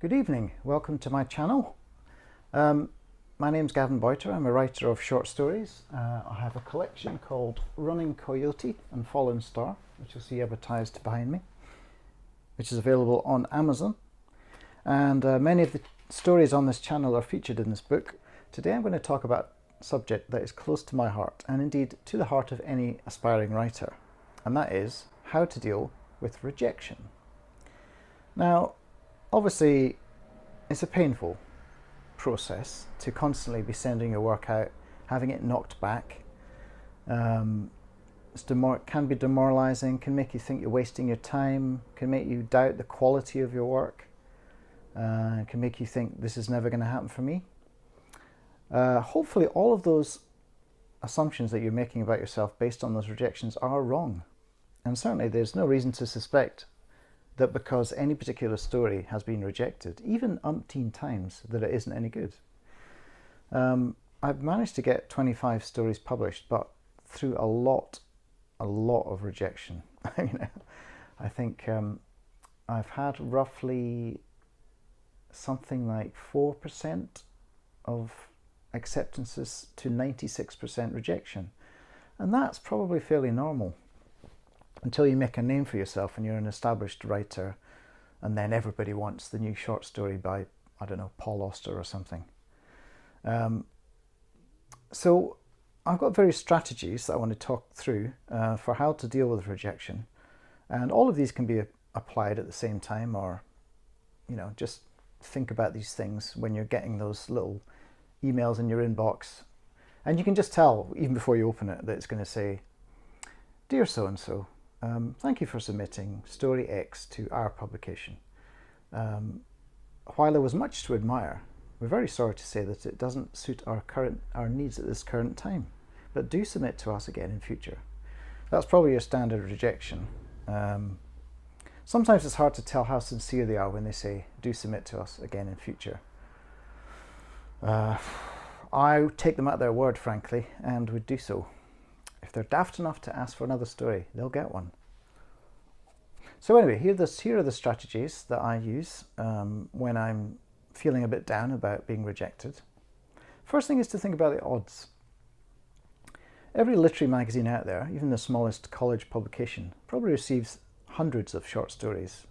Good evening, welcome to my channel. My name's Gavin Boyter, I'm a writer of short stories. I have a collection called Running Coyote and Fallen Star, which you'll see advertised behind me, which is available on Amazon. And many of the stories on this channel are featured in this book. Today I'm going to talk about a subject that is close to my heart, and indeed to the heart of any aspiring writer, and that is how to deal with rejection. Now, obviously, it's a painful process to constantly be sending your work out, having it knocked back. Can be demoralizing, can make you think you're wasting your time, can make you doubt the quality of your work, can make you think this is never going to happen for me. Hopefully all of those assumptions that you're making about yourself based on those rejections are wrong. And certainly there's no reason to suspect that because any particular story has been rejected, even umpteen times, that it isn't any good. I've managed to get 25 stories published, but through a lot of rejection. I think I've had roughly something like 4% of acceptances to 96% rejection. And that's probably fairly normal, until you make a name for yourself and you're an established writer, and then everybody wants the new short story by, I don't know, Paul Auster or something. So I've got various strategies that I want to talk through for how to deal with rejection. And all of these can be applied at the same time, or, just think about these things when you're getting those little emails in your inbox. And you can just tell, even before you open it, that it's going to say, "Dear so-and-so, thank you for submitting Story X to our publication. While there was much to admire, we're very sorry to say that it doesn't suit our needs at this current time, but do submit to us again in future." That's probably your standard rejection. Sometimes it's hard to tell how sincere they are when they say, "Do submit to us again in future." I take them at their word, frankly, and would do so. If they're daft enough to ask for another story, they'll get one. So anyway, here are the strategies that I use when I'm feeling a bit down about being rejected. First thing is to think about the odds. Every literary magazine out there, even the smallest college publication, probably receives hundreds of short stories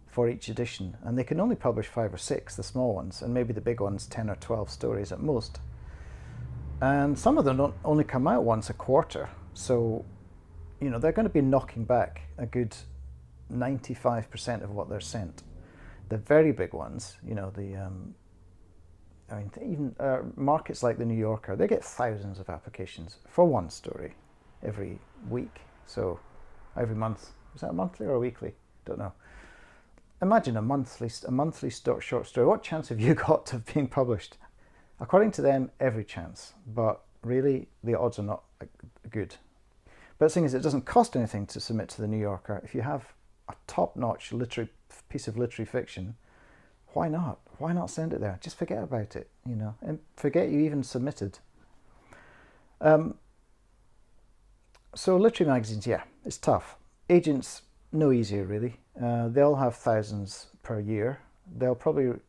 for each edition, and they can only publish 5 or 6, the small ones, and maybe the big ones 10 or 12 stories at most. And some of them don't only come out once a quarter, so they're going to be knocking back a good 95% of what they're sent. The very big ones, even markets like the New Yorker, they get thousands of applications for one story every week. So every month, is that monthly or weekly? Don't know. Imagine a monthly short story. What chance have you got of being published? According to them, every chance, but really the odds are not good. But the thing is, it doesn't cost anything to submit to the New Yorker. If you have a top-notch piece of literary fiction, why not? Why not send it there? Just forget about it, and forget you even submitted. So literary magazines, yeah, it's tough. Agents, no easier really. They'll have thousands per year. They'll probably,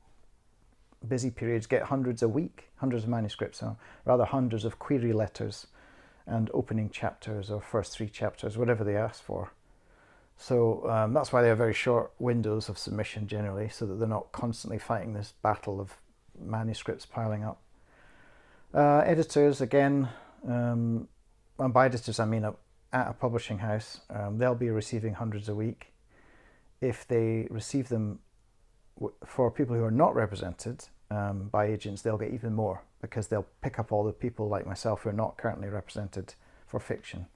busy periods, get hundreds a week, hundreds of manuscripts, or rather hundreds of query letters and opening chapters or first 3 chapters, whatever they ask for. So that's why they have very short windows of submission generally, so that they're not constantly fighting this battle of manuscripts piling up. Editors, again, and by editors I mean at a publishing house, they'll be receiving hundreds a week. If they receive them for people who are not represented by agents, they'll get even more, because they'll pick up all the people like myself who are not currently represented for fiction.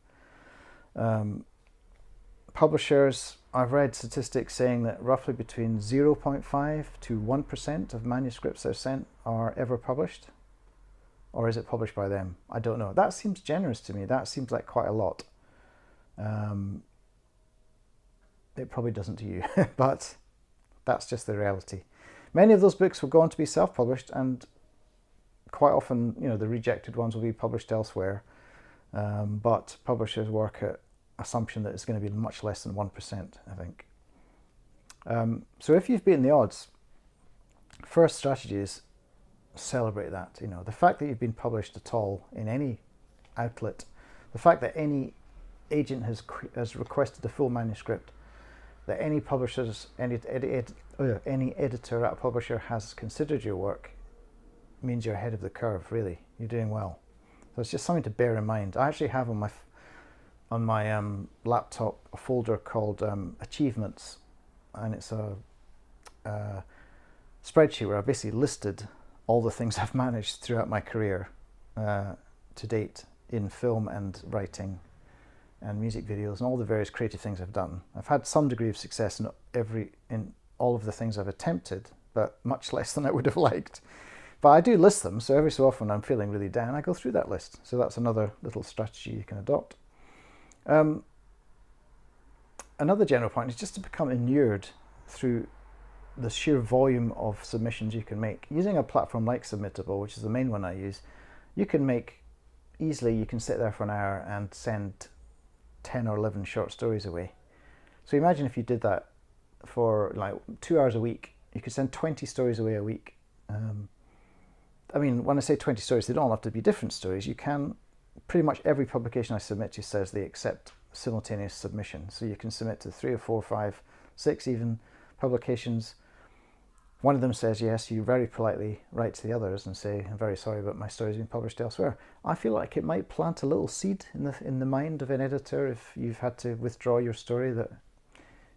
Publishers, I've read statistics saying that roughly between 0.5 to 1% of manuscripts they're sent are ever published. Or is it published by them? I don't know. That seems generous to me. That seems like quite a lot. It probably doesn't to you, but that's just the reality. Many of those books will go on to be self-published, and quite often, the rejected ones will be published elsewhere. But publishers work at assumption that it's going to be much less than 1%, I think. So if you've beaten the odds, first strategy is celebrate that. You know, the fact that you've been published at all in any outlet, the fact that any agent has requested the full manuscript, that any publishers, any editor at a publisher has considered your work, means you're ahead of the curve. Really, you're doing well. So it's just something to bear in mind. I actually have on my laptop a folder called Achievements, and it's a spreadsheet where I've basically listed all the things I've managed throughout my career to date in film and writing and music videos and all the various creative things I've done. I've had some degree of success in all of the things I've attempted, but much less than I would have liked. But I do list them, so every so often I'm feeling really down, I go through that list. So that's another little strategy you can adopt. Another general point is just to become inured through the sheer volume of submissions you can make. Using a platform like Submittable, which is the main one I use, you can sit there for an hour and send 10 or 11 short stories away. So imagine if you did that for like 2 hours a week, you could send 20 stories away a week. I mean, when I say 20 stories, they don't all have to be different stories. You can, pretty much every publication I submit to says they accept simultaneous submission. So you can submit to 3 or 4, 5, 6 even publications. One of them says yes, you very politely write to the others and say, I'm very sorry, but my story's been published elsewhere. I feel like it might plant a little seed in the mind of an editor if you've had to withdraw your story, that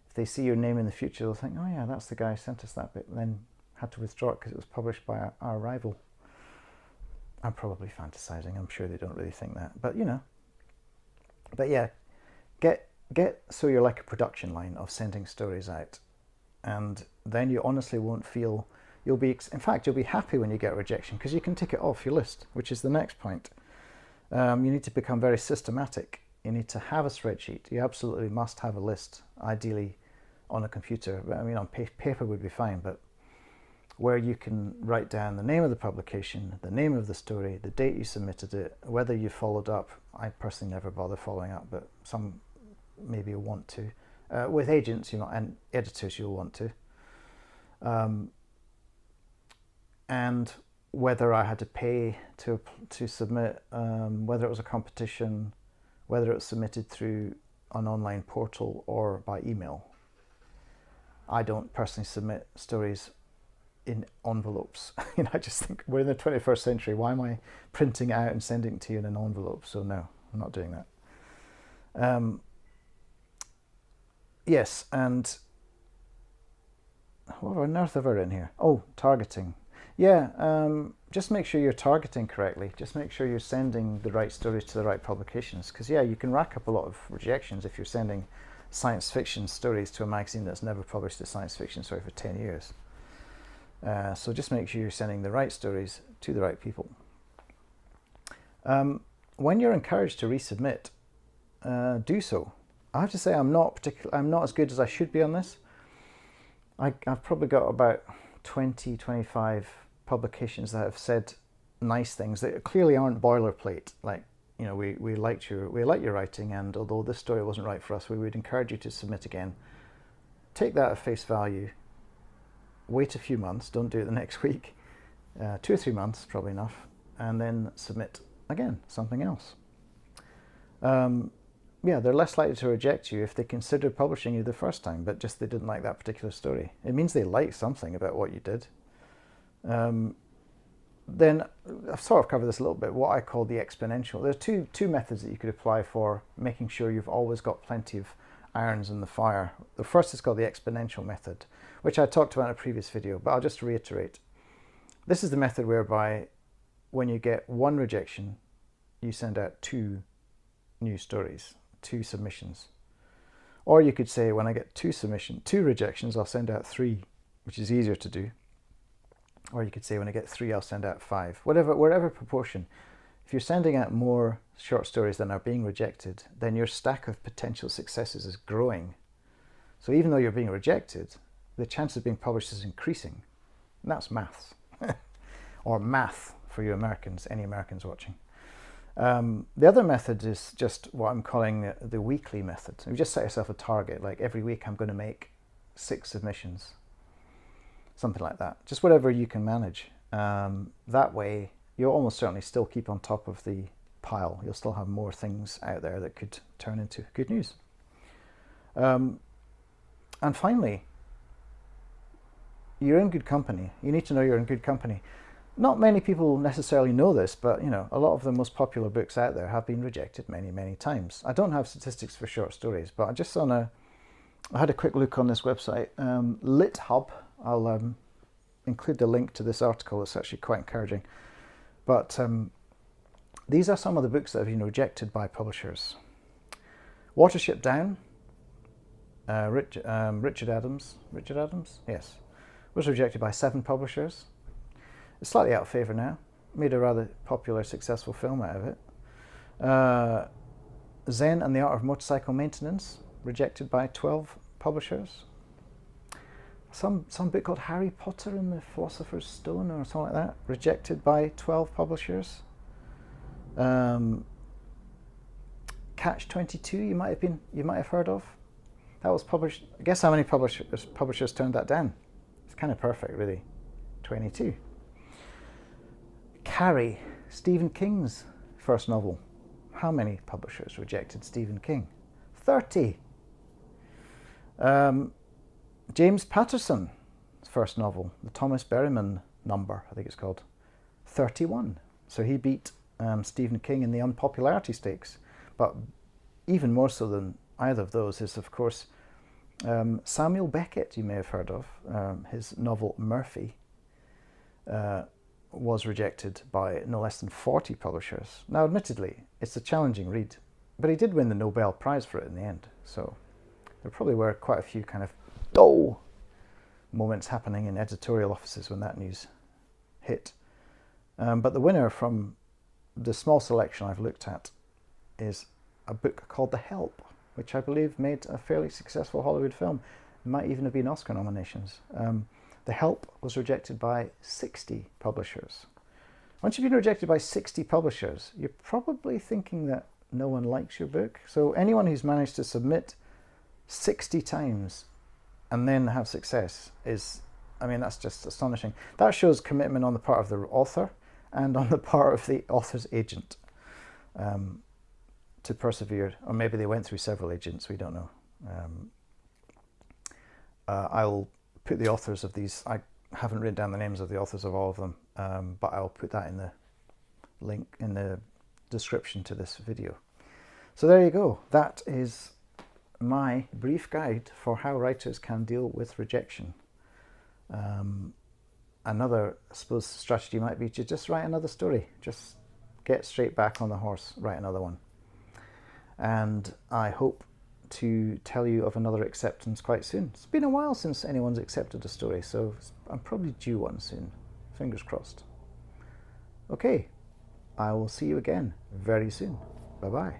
if they see your name in the future, they'll think, oh yeah, that's the guy who sent us that bit, and then had to withdraw it because it was published by our rival. I'm probably fantasizing. I'm sure they don't really think that, but you know. But yeah, get so you're like a production line of sending stories out, and then you honestly won't feel, you'll be happy when you get a rejection because you can tick it off your list, which is the next point. You need to become very systematic. You need to have a spreadsheet. You absolutely must have a list, ideally on a computer. I mean, on paper would be fine, but where you can write down the name of the publication, the name of the story, the date you submitted it, whether you followed up. I personally never bother following up, but some maybe will want to. With agents, and editors, you'll want to. And whether I had to pay to submit, whether it was a competition, whether it was submitted through an online portal or by email. I don't personally submit stories in envelopes. I just think we're in the 21st century. Why am I printing it out and sending it to you in an envelope? So no, I'm not doing that. Yes, and what on earth have I written here? Oh, targeting. Yeah, just make sure you're targeting correctly. Just make sure you're sending the right stories to the right publications. Because yeah, you can rack up a lot of rejections if you're sending science fiction stories to a magazine that's never published a science fiction story for 10 years. So just make sure you're sending the right stories to the right people. When you're encouraged to resubmit, do so. I have to say I'm not as good as I should be on this. I've probably got about 20, 25 publications that have said nice things that clearly aren't boilerplate. Like, we like your writing, and although this story wasn't right for us, we would encourage you to submit again. Take that at face value. Wait a few months. Don't do it the next week. 2 or 3 months, probably enough, and then submit again something else. Yeah, they're less likely to reject you if they considered publishing you the first time, but just they didn't like that particular story. It means they like something about what you did. Then I've sort of covered this a little bit, what I call the exponential. There are two methods that you could apply for making sure you've always got plenty of irons in the fire. The first is called the exponential method, which I talked about in a previous video, but I'll just reiterate. This is the method whereby when you get 1 rejection, you send out 2 new stories, 2 submissions. Or you could say, when I get 2 rejections, I'll send out 3, which is easier to do. Or you could say, when I get 3, I'll send out 5. Whatever proportion. If you're sending out more short stories than are being rejected, then your stack of potential successes is growing. So even though you're being rejected, the chance of being published is increasing. And that's maths. Or math for you Americans, any Americans watching. The other method is just what I'm calling the weekly method. You just set yourself a target, like every week I'm going to make 6 submissions, something like that. Just whatever you can manage. That way, you'll almost certainly still keep on top of the pile. You'll still have more things out there that could turn into good news. And finally, you're in good company. You need to know you're in good company. Not many people necessarily know this, but you know, a lot of the most popular books out there have been rejected many, many times. I don't have statistics for short stories, but I had a quick look on this website, LitHub. I'll include the link to this article. It's actually quite encouraging. But these are some of the books that have been rejected by publishers. Watership Down, Richard Adams, yes, was rejected by 7 publishers. It's slightly out of favour now. Made a rather popular, successful film out of it. Zen and the Art of Motorcycle Maintenance, rejected by 12 publishers. Some book called Harry Potter and the Philosopher's Stone or something like that, rejected by 12 publishers. Catch 22, you might have heard of. That was published. Guess how many publishers turned that down? It's kind of perfect, really. 22. Carrie, Stephen King's first novel. How many publishers rejected Stephen King? 30. James Patterson's first novel, the Thomas Berryman number, I think it's called. 31. So he beat Stephen King in the unpopularity stakes. But even more so than either of those is, of course, Samuel Beckett, you may have heard of. His novel Murphy was rejected by no less than 40 publishers. Now, admittedly, it's a challenging read, but he did win the Nobel Prize for it in the end. So there probably were quite a few kind of moments happening in editorial offices when that news hit. But the winner from the small selection I've looked at is a book called The Help, which I believe made a fairly successful Hollywood film. It might even have been Oscar nominations. The Help was rejected by 60 publishers. Once you've been rejected by 60 publishers, you're probably thinking that no one likes your book. So anyone who's managed to submit 60 times and then have success is, I mean, that's just astonishing. That shows commitment on the part of the author and on the part of the author's agent to persevere. Or maybe they went through several agents, we don't know. I'll put the authors of these, I haven't written down the names of the authors of all of them, but I'll put that in the link in the description to this video. So there you go. That is my brief guide for how writers can deal with rejection. Another, I suppose, strategy might be to just write another story. Just get straight back on the horse, write another one. And I hope to tell you of another acceptance quite soon. It's been a while since anyone's accepted a story, so I'm probably due one soon. Fingers crossed. Okay, I will see you again very soon. Bye-bye.